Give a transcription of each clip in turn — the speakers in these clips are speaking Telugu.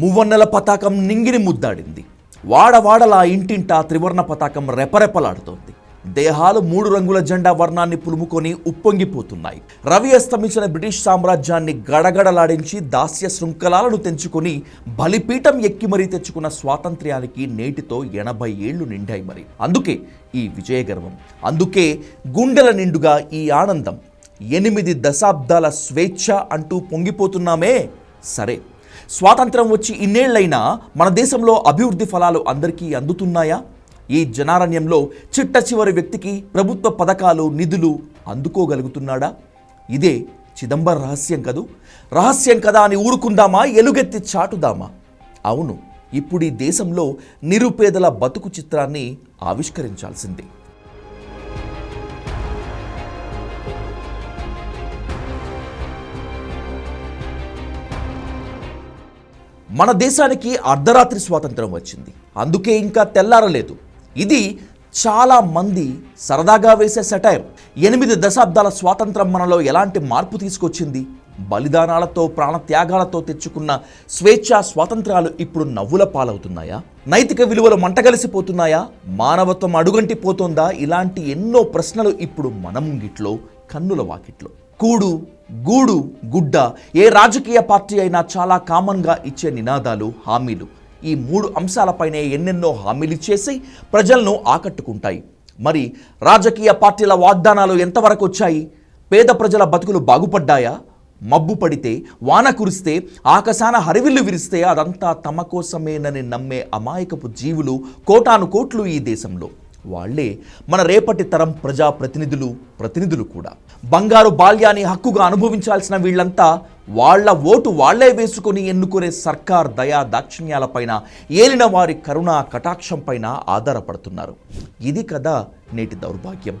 మువ్వన్నెల పతాకం నింగిని ముద్దాడింది. వాడవాడలా ఇంటింటా త్రివర్ణ పతాకం రెపరెపలాడుతోంది. దేహాలు 3 రంగుల జెండా వర్ణాన్ని పులుముకొని ఉప్పొంగిపోతున్నాయి. రవి అస్తమించిన బ్రిటిష్ సామ్రాజ్యాన్ని గడగడలాడించి దాస్య శృంఖలాలను తెంచుకొని బలిపీఠం ఎక్కి మరీ తెచ్చుకున్న స్వాతంత్ర్యానికి నేటితో 80 ఏళ్లు నిండాయి. మరి అందుకే ఈ విజయగర్వం, అందుకే గుండెల నిండుగా ఈ ఆనందం. 8 దశాబ్దాల స్వేచ్ఛ అంటూ పొంగిపోతున్నామే. సరే, స్వాతంత్రం వచ్చి ఇన్నేళ్లైనా మన దేశంలో అభివృద్ధి ఫలాలు అందరికీ అందుతున్నాయా? ఈ జనారణ్యంలో చిట్ట చివరి వ్యక్తికి ప్రభుత్వ పథకాలు, నిధులు అందుకోగలుగుతున్నాడా? ఇదే చిదంబర రహస్యం కదూ. రహస్యం కదా అని ఊరుకుందామా, ఎలుగెత్తి చాటుదామా? అవును, ఇప్పుడు ఈ దేశంలో నిరుపేదల బతుకు చిత్రాన్ని ఆవిష్కరించాల్సిందే. మన దేశానికి అర్ధరాత్రి స్వాతంత్రం వచ్చింది, అందుకే ఇంకా తెల్లారలేదు. ఇది చాలా మంది సరదాగా వేసే సెటైర్. 8 దశాబ్దాల స్వాతంత్రం మనలో ఎలాంటి మార్పు తీసుకొచ్చింది? బలిదానాలతో, ప్రాణత్యాగాలతో తెచ్చుకున్న స్వేచ్ఛా స్వాతంత్రాలు ఇప్పుడు నవ్వుల పాలవుతున్నాయా? నైతిక విలువలు మంటగలిసిపోతున్నాయా? మానవత్వం అడుగంటిపోతుందా? ఇలాంటి ఎన్నో ప్రశ్నలు ఇప్పుడు మన ముంగిట్లో, కన్నుల వాకిట్లో. కూడు, గూడు, గుడ్డ ఏ రాజకీయ పార్టీ అయినా చాలా కామన్గా ఇచ్చే నినాదాలు, హామీలు. ఈ 3 అంశాలపైనే ఎన్నెన్నో హామీలు ఇచ్చేసి ప్రజలను ఆకట్టుకుంటాయి. మరి రాజకీయ పార్టీల వాగ్దానాలు ఎంతవరకు వచ్చాయి? పేద ప్రజల బతుకులు బాగుపడ్డాయా? మబ్బు పడితే, వాన కురిస్తే, ఆకాశాన హరివిల్లు విరిస్తే అదంతా తమ కోసమేనని నమ్మే అమాయకపు జీవులు కోటాను కోట్లు ఈ దేశంలో. వాళ్లే మన రేపటి తరం ప్రతినిధులు కూడా. బంగారు బాల్యాన్ని హక్కుగా అనుభవించాల్సిన వీళ్లంతా వాళ్ల ఓటు వాళ్లే వేసుకొని ఎన్నుకునే సర్కార్ దయా దాక్షిణ్యాలపైన, ఏలిన వారి కరుణా కటాక్షంపైన ఆధారపడుతున్నారు. ఇది కదా నేటి దౌర్భాగ్యం.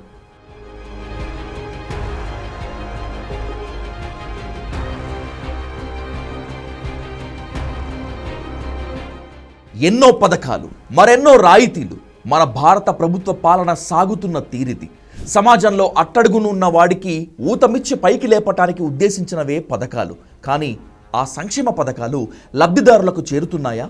ఎన్నో పథకాలు, మరెన్నో రాయితీలు. మన భారత ప్రభుత్వ పాలన సాగుతున్న తీరిది. సమాజంలో అట్టడుగునున్న వాడికి ఊతమిచ్చి పైకి లేపటానికి ఉద్దేశించినవే పథకాలు. కానీ ఆ సంక్షేమ పథకాలు లబ్ధిదారులకు చేరుతున్నాయా?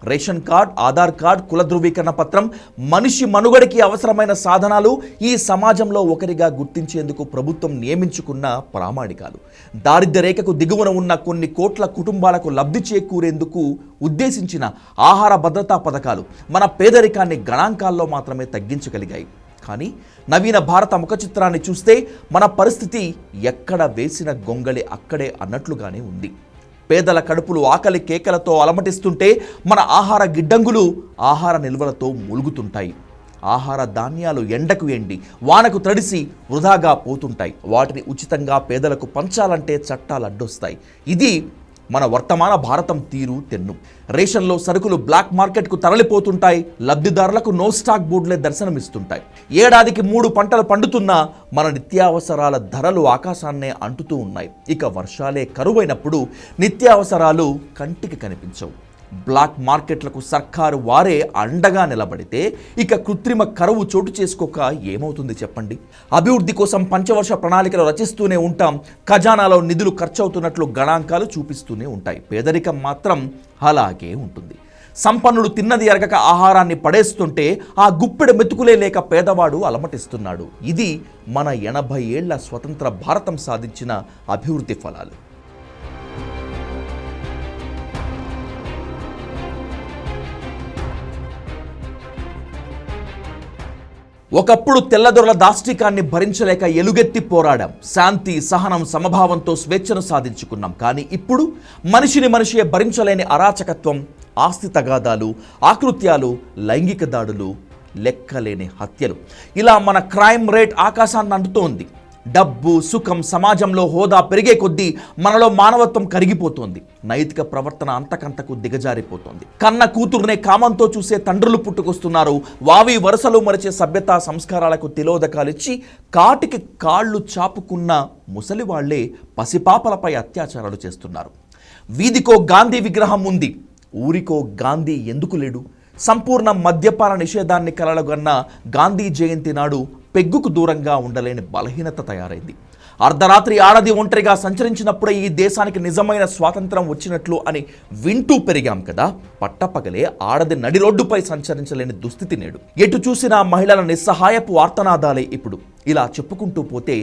రేషన్ కార్డ్, ఆధార్ కార్డ్, కుల ధృవీకరణ పత్రం, మనిషి మనుగడకి అవసరమైన సాధనాలు ఈ సమాజంలో ఒకరిగా గుర్తించేందుకు ప్రభుత్వం నియమించుకున్న ప్రామాణికాలు. దారిద్ర్య రేఖకు దిగువన ఉన్న కొన్ని కోట్ల కుటుంబాలకు లబ్ధి చేకూరేందుకు ఉద్దేశించిన ఆహార భద్రతా పథకాలు మన పేదరికాన్ని గణాంకాల్లో మాత్రమే తగ్గించగలిగాయి. కానీ నవీన భారత ముఖ చిత్రాన్ని చూస్తే మన పరిస్థితి ఎక్కడ వేసిన గొంగళి అక్కడే అన్నట్లుగానే ఉంది. పేదల కడుపులు ఆకలి కేకలతో అలమటిస్తుంటే మన ఆహార గిడ్డంగులు ఆహార నిల్వలతో మూలుగుతుంటాయి. ఆహార ధాన్యాలు ఎండకు ఎండి, వానకు తడిసి వృధాగా పోతుంటాయి. వాటిని ఉచితంగా పేదలకు పంచాలంటే చట్టాలు అడ్డొస్తాయి. ఇది మన వర్తమాన భారతం తీరు తెన్ను. రేషన్లో సరుకులు బ్లాక్ మార్కెట్కు తరలిపోతుంటాయి. లబ్ధిదారులకు నో స్టాక్ బోర్డులే దర్శనమిస్తుంటాయి. ఏడాదికి 3 పంటలు పండుతున్నా మన నిత్యావసరాల ధరలు ఆకాశాన్నే అంటుతూ ఉన్నాయి. ఇక వర్షాలే కరువైనప్పుడు నిత్యావసరాలు కంటికి కనిపించవు. బ్లాక్ మార్కెట్లకు సర్కారు వారే అండగా నిలబడితే ఇక కృత్రిమ కరువు చోటు చేసుకోక ఏమవుతుంది చెప్పండి? అభివృద్ధి కోసం పంచవర్ష ప్రణాళికలు రచిస్తూనే ఉంటాం. ఖజానాలో నిధులు ఖర్చవుతున్నట్లు గణాంకాలు చూపిస్తూనే ఉంటాయి. పేదరికం మాత్రం అలాగే ఉంటుంది. సంపన్నుడు తిన్నది అరగక ఆహారాన్ని పడేస్తుంటే ఆ గుప్పెడు మెతుకులే లేక పేదవాడు అలమటిస్తున్నాడు. ఇది మన 80 ఏళ్ల స్వతంత్ర భారతం సాధించిన అభివృద్ధి ఫలాలు. ఒకప్పుడు తెల్లదొరల దాష్టికాన్ని భరించలేక ఎలుగెత్తి పోరాడాం. శాంతి, సహనం, సమభావంతో స్వేచ్ఛను సాధించుకున్నాం. కానీ ఇప్పుడు మనిషియే భరించలేని అరాచకత్వం, ఆస్తి తగాదాలు, ఆకృత్యాలు, లైంగిక దాడులు, లెక్కలేని హత్యలు, ఇలా మన క్రైమ్ రేట్ ఆకాశాన్ని అంటుతోంది. డబ్బు, సుఖం, సమాజంలో హోదా పెరిగే కొద్దీ మనలో మానవత్వం కరిగిపోతోంది. నైతిక ప్రవర్తన అంతకంతకు దిగజారిపోతోంది. కన్న కూతురునే కామంతో చూసే తండ్రులు పుట్టుకొస్తున్నారు. వావి వరుసలు మరిచే సభ్యతా సంస్కారాలకు తిలోదకాలిచ్చి కాటికి కాళ్ళు చాపుకున్న ముసలి వాళ్లే పసిపాపలపై అత్యాచారాలు చేస్తున్నారు. వీధికో గాంధీ విగ్రహం ఉంది, ఊరికో గాంధీ ఎందుకు లేడు? సంపూర్ణ మద్యపాన నిషేధాన్ని కలలుగన్న గాంధీ జయంతి నాడు పెగ్గుకు దూరంగా ఉండలేని బలహీనత తయారైంది. అర్ధరాత్రి ఆడది ఒంటరిగా సంచరించినప్పుడే ఈ దేశానికి నిజమైన స్వాతంత్రం వచ్చినట్లు అని వింటూ పెరిగాం కదా. పట్టపగలే ఆడది నడి రోడ్డుపై సంచరించలేని దుస్థితి నేడు. ఎటు చూసినా మహిళల నిస్సహాయపు ఆర్తనాదాలే ఇప్పుడు. ఇలా చెప్పుకుంటూ పోతే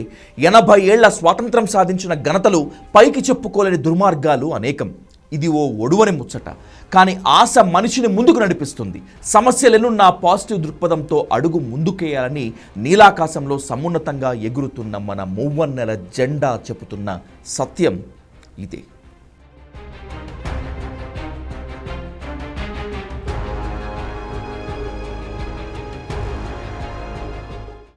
80 ఏళ్ల స్వాతంత్రం సాధించిన ఘనతలు పైకి చెప్పుకోలేని దుర్మార్గాలు అనేకం. ఇది ఓ ఒడువని ముచ్చట, కానీ ఆశ మనిషిని ముందుకు నడిపిస్తుంది. సమస్యలెన్నున్న పాజిటివ్ దృక్పథంతో అడుగు ముందుకేయాలని నీలాకాశంలో సమున్నతంగా ఎగురుతున్న మన 3 జెండా చెబుతున్న సత్యం ఇదే.